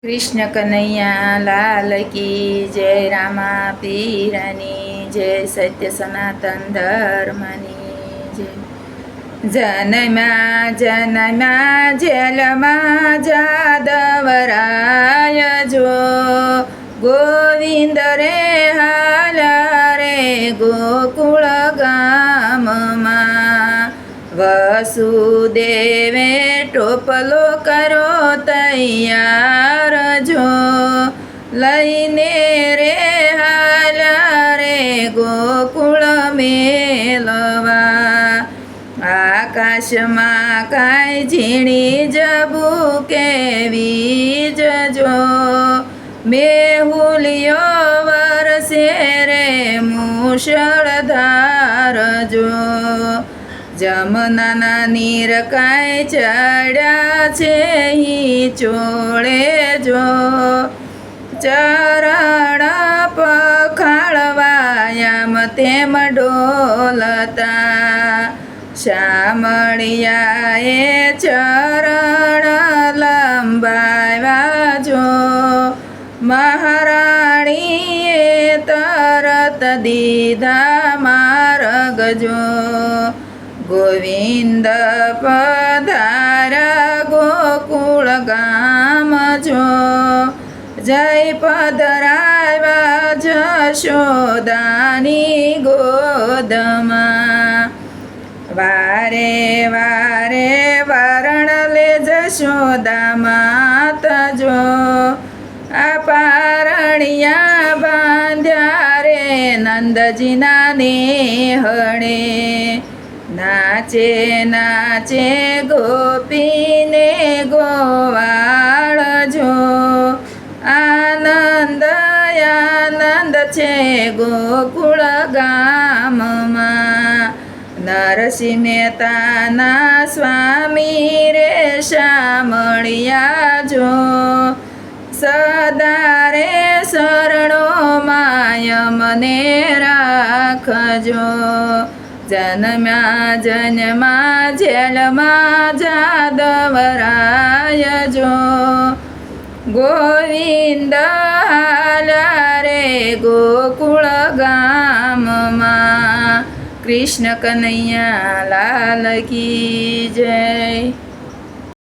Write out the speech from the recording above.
कृष्ण कन्हैया लाल की जय रामा पीरानी जय सत्य सनातन धर्मनी जय। जनमा जनमा जेलमा जादवराय जो गोविंद रे हाल रे गोकुल गाममा वसुदेवे टोपलो करो तैयार जो लईने रे हाल रे गोकुल मेलवा आकाशમાં કાંઈ ઝીણી જબુ કેવી જજો મેહુલિયો વરસે રે મુશળધાર જો જમનાના નીર કાંઈ ચડ્યા છે હી ચોળે જો ચરણ પખાળવાયામ તેમ ડોલતા શામળિયાએ ચરણ લંબાવ્યા જો મહારાણીએ તરત દીધા માર્ગ જો ગોવિંદ પધારા ગોકુળ ગામ જો જય પધરાવ્યા જશોદાની ગોદમાં વારે વારે વારણ લે જશોદા માતા જો આ પારણિયા બાંધ્યા રે નંદજીના નેહળે નાચે નાચે ગોપીને ગોવાળ જો આનંદ આનંદ છે ગોકુળ ગામમાં નરસિંહ મહેતાના સ્વામી રે શામળિયા જો સદા રે શરણો માયમને રાખજો જન્મ્યા જન્મા જેલમાં જાદવરાય જો ગોવિંદ હાલ રે ગોકુળ ગામમાં कृष्ण कन्हैया लाल की जय।